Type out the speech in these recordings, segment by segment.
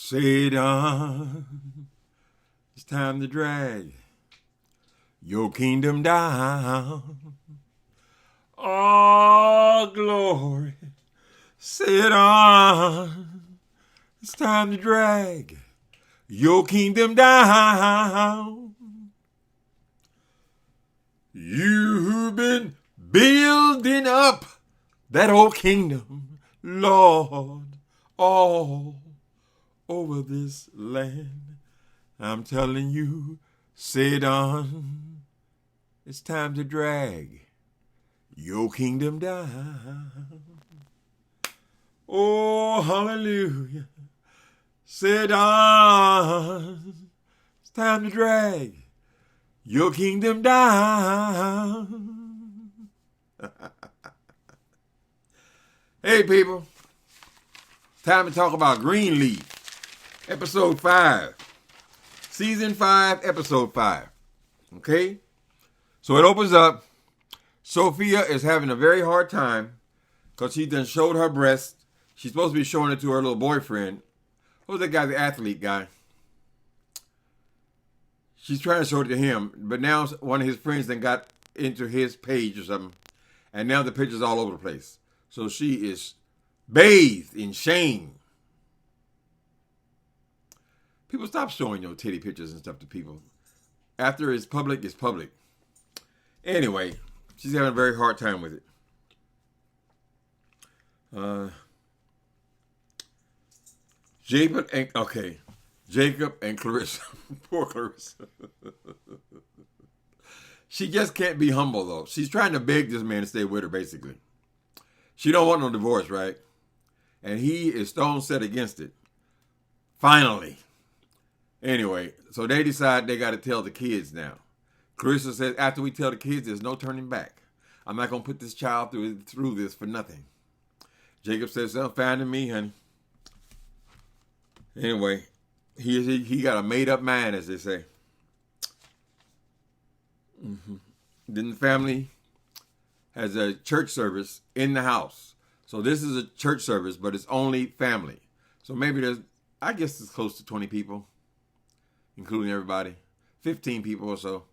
Satan, it's time to drag your kingdom down. Oh, glory. Satan, it's time to drag your kingdom down. You've been building up that old kingdom, Lord, all over this land. I'm telling you, Satan, it's time to drag your kingdom down. Oh, hallelujah. Satan, it's time to drag your kingdom down. Hey, people. Time to talk about Greenleaf. Episode 5. Season 5, Episode 5. Okay? So it opens up. Sophia is having a very hard time because she done showed her breast. She's supposed to be showing it to her little boyfriend. Who's that guy, the athlete guy? She's trying to show it to him, but now one of his friends then got into his page or something, and now the picture's all over the place. So she is bathed in shame. People, stop showing your titty pictures and stuff to people. After it's public, it's public. Anyway, she's having a very hard time with it. Jacob and Clarissa. Poor Clarissa. She just can't be humble, though. She's trying to beg this man to stay with her, basically. She don't want no divorce, right? And he is stone set against it. Finally. Anyway, so they decide they got to tell the kids now. Clarissa says, after we tell the kids, there's no turning back. I'm not going to put this child through this for nothing. Jacob says, sounds fine to me, honey. Anyway, he got a made-up mind, as they say. Then the family has a church service in the house. So this is a church service, but it's only family. So maybe I guess it's close to 20 people, including everybody. 15 people or so.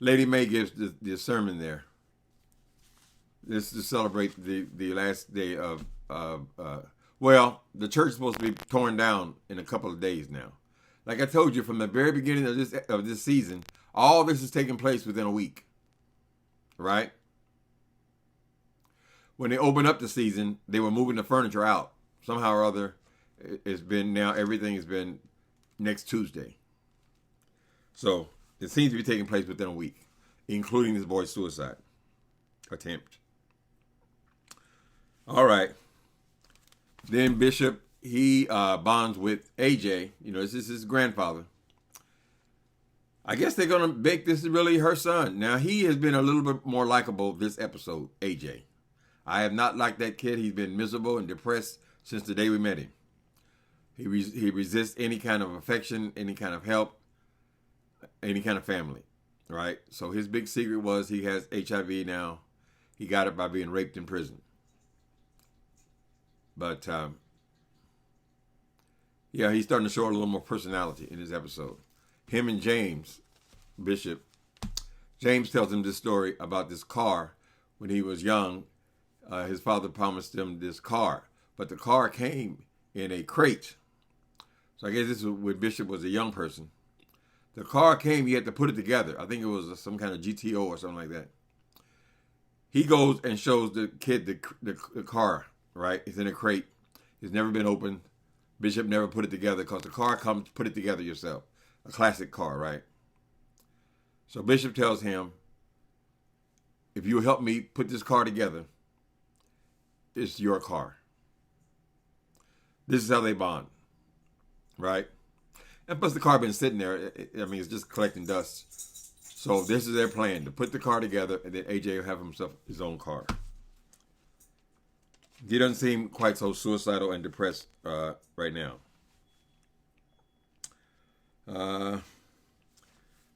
Lady May gives the sermon there. This is to celebrate the last day of, the church is supposed to be torn down in a couple of days now. Like I told you, from the very beginning of this season, all this is taking place within a week. Right? When they opened up the season, they were moving the furniture out. Somehow or other, everything has been next Tuesday. So it seems to be taking place within a week, including this boy's suicide attempt. All right. Then Bishop, he bonds with AJ. This is his grandfather. I guess they're going to make this really her son. Now, he has been a little bit more likable this episode, AJ. I have not liked that kid. He's been miserable and depressed since the day we met him. He resists any kind of affection, any kind of help, any kind of family, right? So his big secret was he has HIV now. He got it by being raped in prison. But, he's starting to show a little more personality in this episode. Him and James, Bishop, James tells him this story about this car. When he was young, his father promised him this car. But the car came in a crate. So I guess this was when Bishop was a young person. The car came, he had to put it together. I think it was some kind of GTO or something like that. He goes and shows the kid the car, right? It's in a crate. It's never been opened. Bishop never put it together because the car comes, put it together yourself. A classic car, right? So Bishop tells him, if you help me put this car together, it's your car. This is how they bond, right? And plus the car been sitting there. It's just collecting dust. So this is their plan, to put the car together, and then AJ will have himself his own car. He doesn't seem quite so suicidal and depressed right now.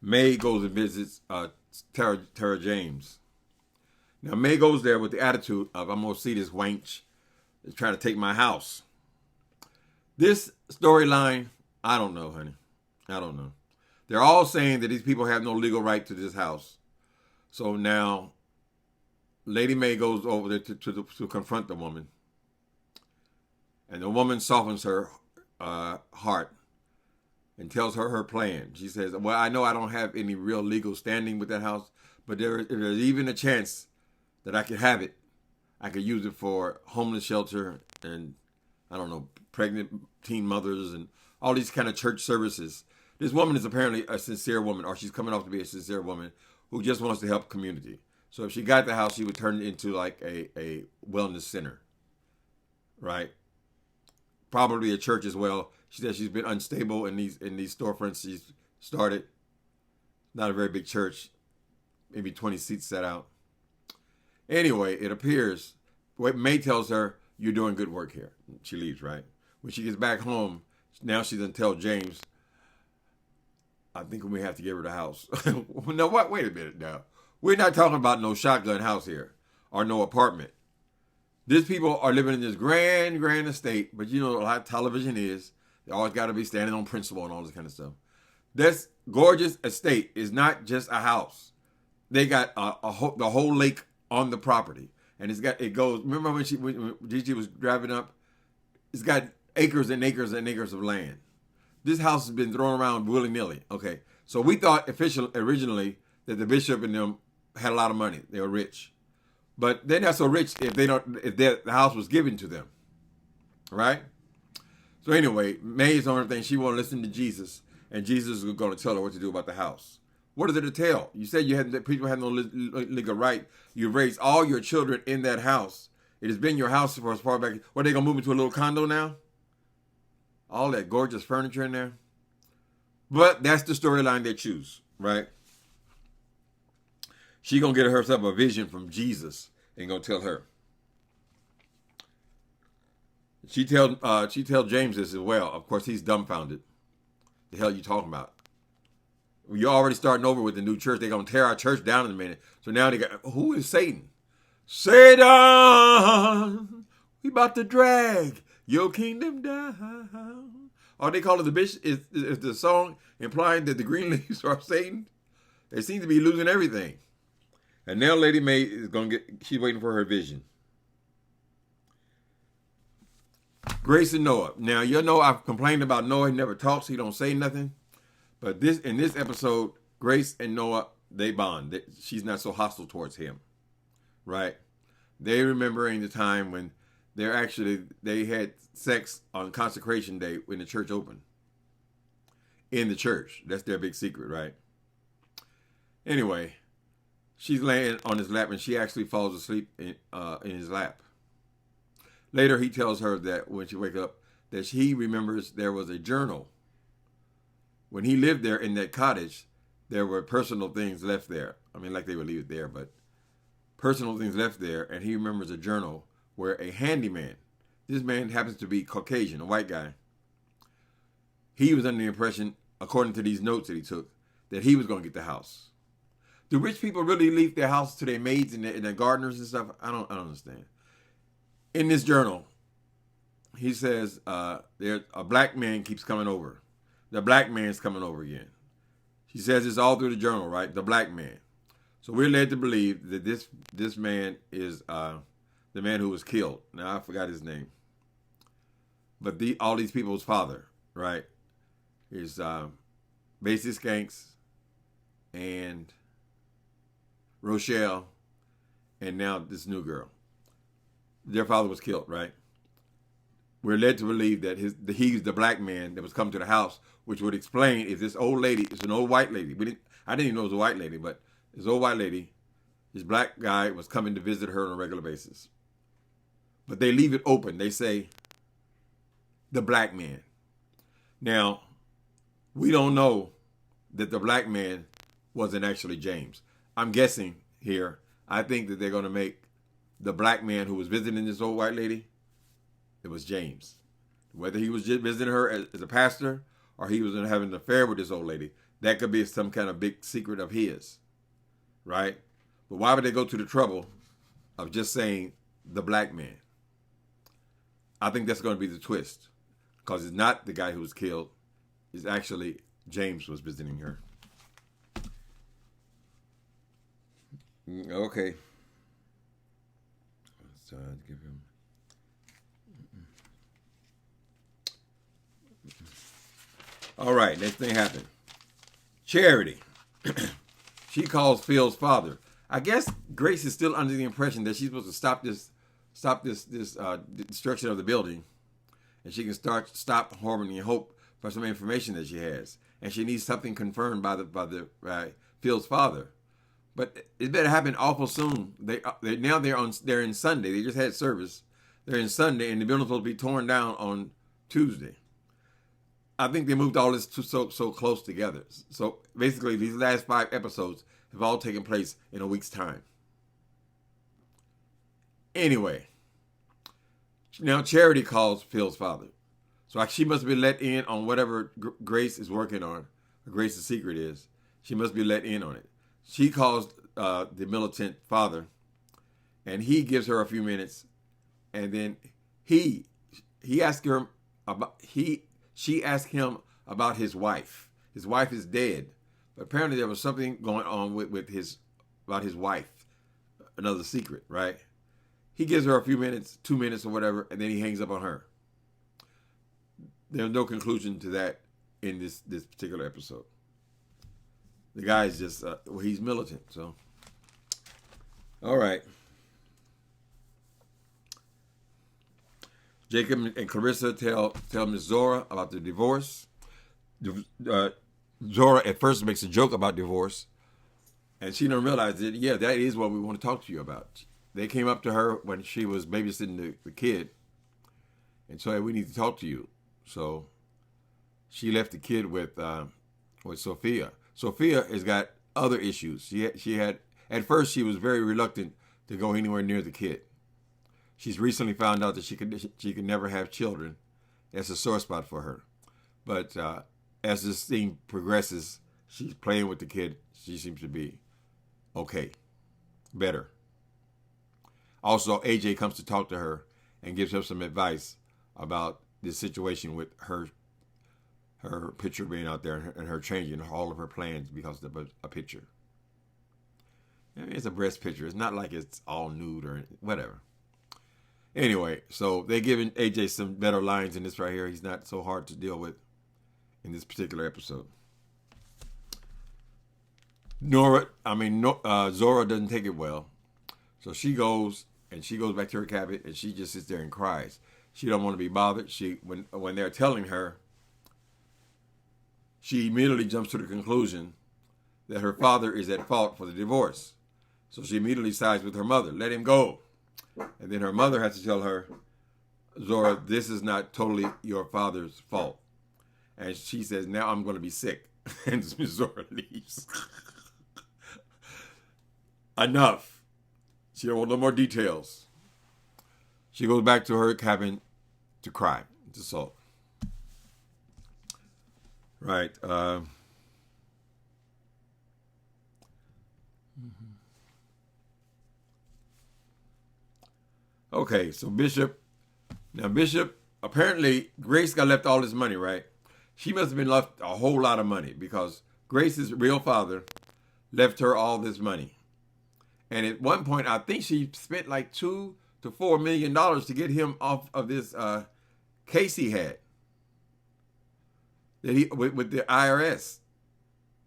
May goes and visits Tara James. Now May goes there with the attitude of, I'm going to see this wench that's trying to take my house. This storyline, I don't know, honey. I don't know. They're all saying that these people have no legal right to this house. So now Lady Mae goes over there to confront the woman. And the woman softens her heart and tells her her plan. She says, well, I know I don't have any real legal standing with that house, but there's even a chance that I could have it. I could use it for homeless shelter and, I don't know, pregnant teen mothers and all these kind of church services. This woman is apparently a sincere woman, or she's coming off to be a sincere woman who just wants to help community. So if she got the house, she would turn it into like a wellness center, right? Probably a church as well. She said she's been unstable in these storefronts she's started. Not a very big church, maybe 20 seats set out. Anyway, it appears what May tells her, you're doing good work here. She leaves, right? When she gets back home, now she's gonna tell James, I think we have to give her the house. No, what? Wait a minute now. We're not talking about no shotgun house here or no apartment. These people are living in this grand estate, but you know how television is. They always got to be standing on principle and all this kind of stuff. This gorgeous estate is not just a house. They got the whole lake on the property, and it goes. Remember when Gigi was driving up? It's got acres and acres and acres of land. This house has been thrown around willy-nilly. Okay, so we thought originally that the bishop and them had a lot of money. They were rich. But they're not so rich if the house was given to them, right? So anyway, May's on her thing. She won't listen to Jesus, and Jesus is going to tell her what to do about the house. What does it entail? You said people have no legal right. You've raised all your children in that house. It has been your house for as far back. What, are they going to move into a little condo now? All that gorgeous furniture in there. But that's the storyline they choose, right? She gonna get herself a vision from Jesus and gonna tell her. She tell James this as well. Of course, he's dumbfounded. The hell you talking about? You're already starting over with the new church. They're gonna tear our church down in a minute. So now they got, who is Satan? Satan, we about to drag your kingdom down. Or they call it the bishop. Is the song implying that the Greenleafs are Satan? They seem to be losing everything. And now Lady Mae is she's waiting for her vision. Grace and Noah. Now, you know I've complained about Noah. He never talks. He don't say nothing. But in this episode, Grace and Noah, they bond. She's not so hostile towards him. Right? They remembering the time when they had sex on consecration day when the church opened. In the church. That's their big secret, right? Anyway, she's laying on his lap and she actually falls asleep in his lap. Later, he tells her that when she wakes up, that he remembers there was a journal. When he lived there in that cottage, there were personal things left there. I mean, like they would leave it there, but personal things left there. And he remembers a journal where a handyman, this man happens to be Caucasian, a white guy. He was under the impression, according to these notes that he took, that he was going to get the house. Do rich people really leave their house to their maids and their gardeners and stuff? I don't understand. In this journal, he says there's a black man keeps coming over. The black man's coming over again. She says it's all through the journal, right? The black man. So we're led to believe that this man is the man who was killed. Now I forgot his name. But all these people's father, right, is Basie Skanks and Rochelle, and now this new girl. Their father was killed, right? We're led to believe that he's the black man that was coming to the house, which would explain if this old lady is an old white lady. I didn't even know it was a white lady, but this old white lady, this black guy was coming to visit her on a regular basis. But they leave it open. They say, the black man. Now, we don't know that the black man wasn't actually James. I'm guessing here, I think that they're going to make the black man who was visiting this old white lady, it was James. Whether he was just visiting her as a pastor or he was having an affair with this old lady, that could be some kind of big secret of his, right? But why would they go to the trouble of just saying the black man? I think that's going to be the twist. because it's not the guy who was killed. It's actually James was visiting her. Okay. So I'd give him. All right, next thing happened. Charity. She calls Phil's father. I guess Grace is still under the impression that she's supposed to stop this destruction of the building, and she can stop Harmony and Hope for some information that she has, and she needs something confirmed by Phil's father. But it better happen awful soon. They're in Sunday. They just had service. They're in Sunday, and the building's supposed to be torn down on Tuesday. I think they moved all this so close together. So basically, these last 5 episodes have all taken place in a week's time. Anyway, now Charity calls Phil's father. So she must be let in on whatever Grace is working on, or Grace's secret is. She must be let in on it. She calls the militant father, and he gives her a few minutes, and then he asks her about She asked him about his wife. His wife is dead. But apparently there was something going on about his wife. Another secret, right? He gives her a few minutes, 2 minutes or whatever, and then he hangs up on her. There's no conclusion to that in this particular episode. The guy's just, he's militant, so. All right. Jacob and Clarissa tell Miss Zora about the divorce. Zora at first makes a joke about divorce, and she don't realize that, yeah, that is what we want to talk to you about. They came up to her when she was babysitting the kid and said, we need to talk to you. So she left the kid with Sophia. Sophia has got other issues. She had, at first she was very reluctant to go anywhere near the kid. She's recently found out that she could never have children. That's a sore spot for her. But as this thing progresses, she's playing with the kid. She seems to be okay, better. Also, AJ comes to talk to her and gives her some advice about this situation with her picture being out there and her changing all of her plans because of a picture. I mean, it's a breast picture. It's not like it's all nude or whatever. Anyway, so they're giving AJ some better lines in this right here. He's not so hard to deal with in this particular episode. Zora doesn't take it well. So she goes back to her cabin and she just sits there and cries. She don't want to be bothered. When they're telling her, she immediately jumps to the conclusion that her father is at fault for the divorce. So she immediately sides with her mother. Let him go. And then her mother has to tell her, Zora, this is not totally your father's fault. And she says, now I'm going to be sick. And Zora leaves. Enough. She don't want no more details. She goes back to her cabin to cry, to sulk. Right. Okay, so Bishop, apparently Grace got left all this money, right? She must have been left a whole lot of money because Grace's real father left her all this money. And at one point, I think she spent like $2 to $4 million to get him off of this case he had that with the IRS,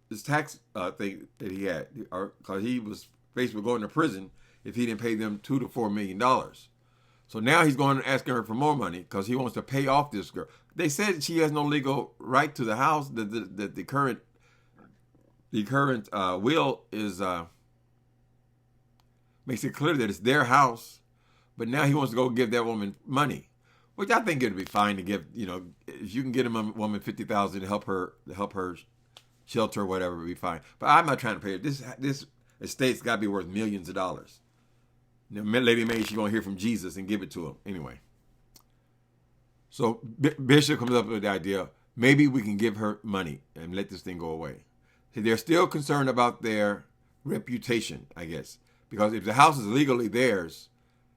this tax thing that he had, because he was faced with going to prison if he didn't pay them $2 to $4 million. So now he's going and asking her for more money because he wants to pay off this girl. They said she has no legal right to the house. The current will is makes it clear that it's their house, but now he wants to go give that woman money, which I think it'd be fine to give. If you can get a woman $50,000 to help her shelter or whatever, it'd be fine. But I'm not trying to pay her. This estate's got to be worth millions of dollars. Lady May, she's going to hear from Jesus and give it to him. Anyway. So Bishop comes up with the idea, maybe we can give her money and let this thing go away. See, they're still concerned about their reputation, I guess. Because if the house is legally theirs,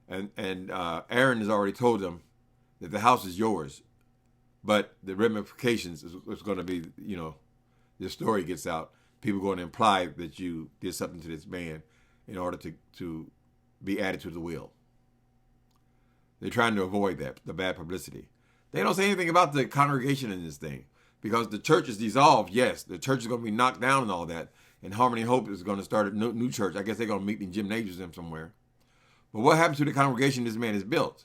and Aaron has already told them that the house is yours, But the ramifications is going to be, this story gets out. People are going to imply that you did something to this man in order to be added to the will. They're trying to avoid that, the bad publicity. They don't say anything about the congregation in this thing because the church is dissolved. Yes, the church is going to be knocked down and all that. And Harmony Hope is going to start a new church. I guess they're going to meet in gymnasiums somewhere. But what happens to the congregation this man has built?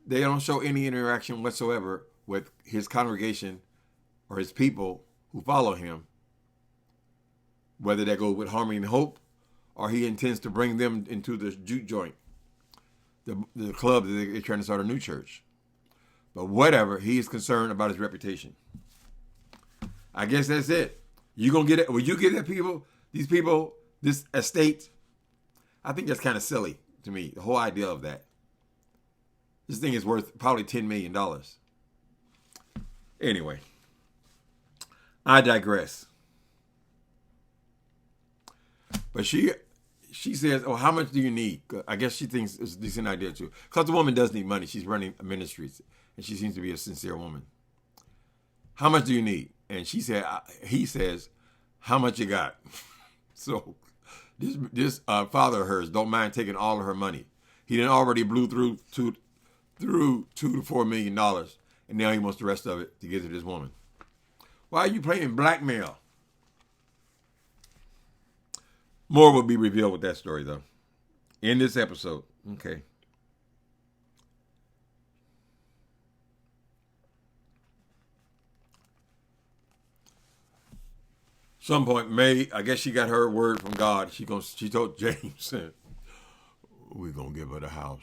They don't show any interaction whatsoever with his congregation or his people who follow him, whether they go with Harmony and Hope or he intends to bring them into the juke joint, the club that they're trying to start a new church. But whatever, he is concerned about his reputation. I guess that's it. You gonna get it? Will you get that these people, this estate? I think that's kind of silly to me, the whole idea of that. This thing is worth probably $10 million. Anyway, I digress. But she says, oh, how much do you need? I guess she thinks it's a decent idea too. Because the woman does need money. She's running ministries. And she seems to be a sincere woman. How much do you need? And he says, how much you got? So this father of hers don't mind taking all of her money. He done already blew through $2 to $4 million. And now he wants the rest of it to give to this woman. Why are you playing blackmail? More will be revealed with that story, though, in this episode. Okay. Some point, May, I guess she got her word from God. She told James, we're going to give her the house.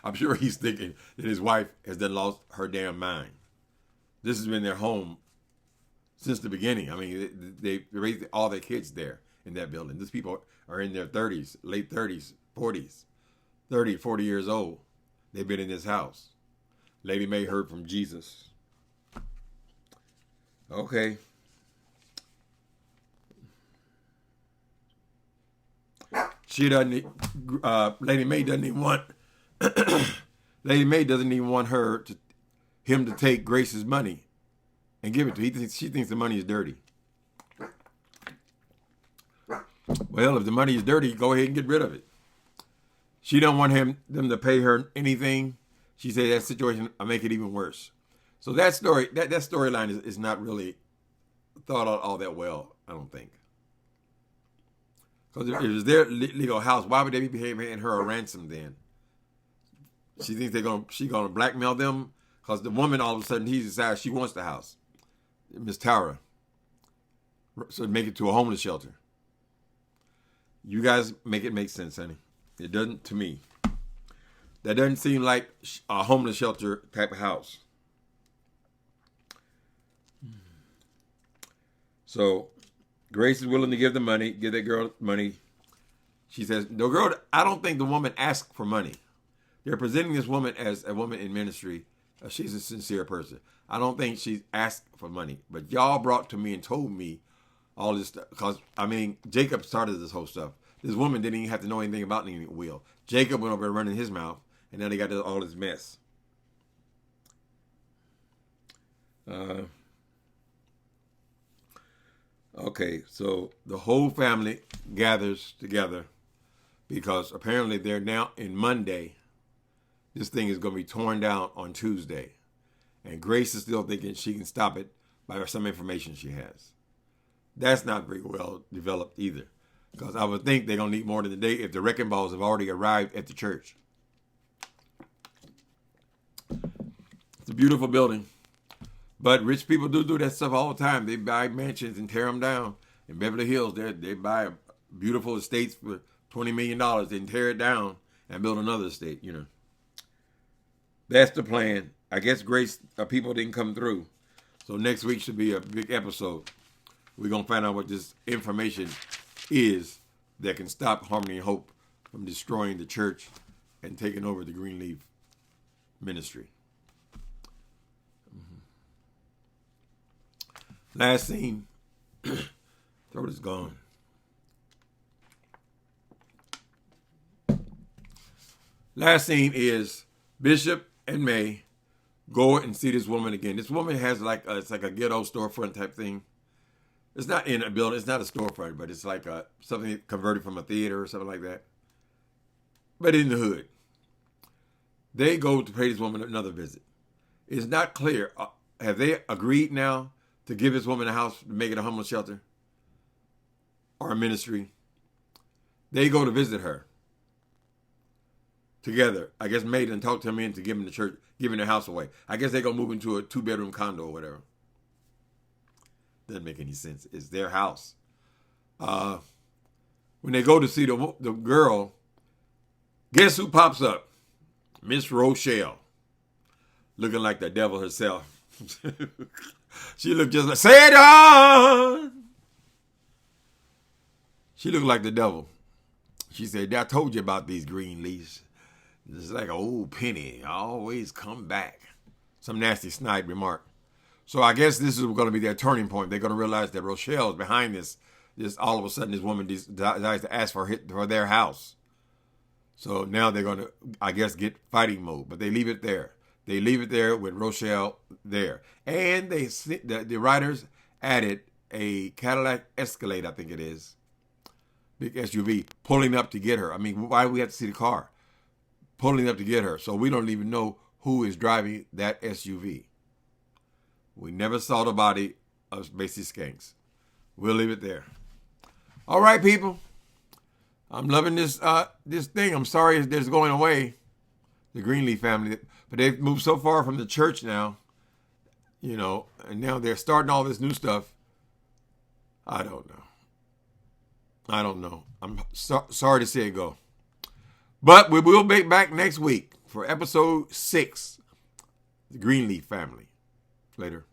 I'm sure he's thinking that his wife has then lost her damn mind. This has been their home since the beginning. I mean, they raised all their kids there in that building. These people are in their 30s, late 30s, 40s, 30, 40 years old. They've been in this house. Lady May heard from Jesus. Okay. She doesn't. Lady May doesn't even want. Lady May doesn't even want him to take Grace's money and give it to her. She thinks the money is dirty. Well, if the money is dirty, go ahead and get rid of it. She don't want them to pay her anything. She said that situation will make it even worse. So that storyline is not really thought out all that well, I don't think. Because if it was their legal house, why would they be paying her a ransom then? She thinks she's gonna blackmail them because the woman all of a sudden he decides she wants the house, Miss Tara. So make it to a homeless shelter. You guys make it make sense, honey. It doesn't to me. That doesn't seem like a homeless shelter type of house. So Grace is willing to give that girl money. She says, the girl, I don't think the woman asked for money. They're presenting this woman as a woman in ministry. She's a sincere person. I don't think she's asked for money. But y'all brought to me and told me all this stuff. Because, Jacob started this whole stuff. This woman didn't even have to know anything about any will. Jacob went over there running his mouth. And now they got all this mess. Okay, so the whole family gathers together because apparently they're now in Monday. This thing is going to be torn down on Tuesday. And Grace is still thinking she can stop it by some information she has. That's not very well developed either. Because I would think they're going to need more than a day if the wrecking balls have already arrived at the church. It's a beautiful building. But rich people do that stuff all the time. They buy mansions and tear them down. In Beverly Hills, they buy beautiful estates for $20 million. Then tear it down and build another estate, That's the plan. I guess Grace, people didn't come through. So next week should be a big episode. We're going to find out what this information is that can stop Harmony and Hope from destroying the church and taking over the Greenleaf ministry. Last scene. Throat is gone. Last scene is Bishop and May go and see this woman again. This woman has it's like a ghetto storefront type thing. It's not in a building. It's not a storefront, but it's like something converted from a theater or something like that. But in the hood. They go to pay this woman another visit. It's not clear. Have they agreed now to give this woman a house, to make it a homeless shelter or a ministry? They go to visit her together. I guess May done talked to him into giving the church, giving the house away. I guess they go move into a 2-bedroom condo or whatever. Doesn't make any sense. It's their house. When they go to see the girl, guess who pops up? Miss Rochelle, looking like the devil herself. She looked just like Satan. She looked like the devil. She said, I told you about these green leaves. It's like an old penny. I always come back. Some nasty snide remark. So I guess this is going to be their turning point. They're going to realize that Rochelle is behind this. All of a sudden, this woman decides to ask for their house. So now they're going to, I guess, get fighting mode. But they leave it there. They leave it there with Rochelle there. And the writers added a Cadillac Escalade, I think it is. Big SUV, pulling up to get her. I mean, why do we have to see the car? Pulling up to get her. So we don't even know who is driving that SUV. We never saw the body of Macy Skanks. We'll leave it there. All right, people. I'm loving this thing. I'm sorry it's going away, the Greenleaf family. But they've moved so far from the church now, and now they're starting all this new stuff. I don't know. I'm sorry to see it go. But we will be back next week for episode 6, the Greenleaf family. Later.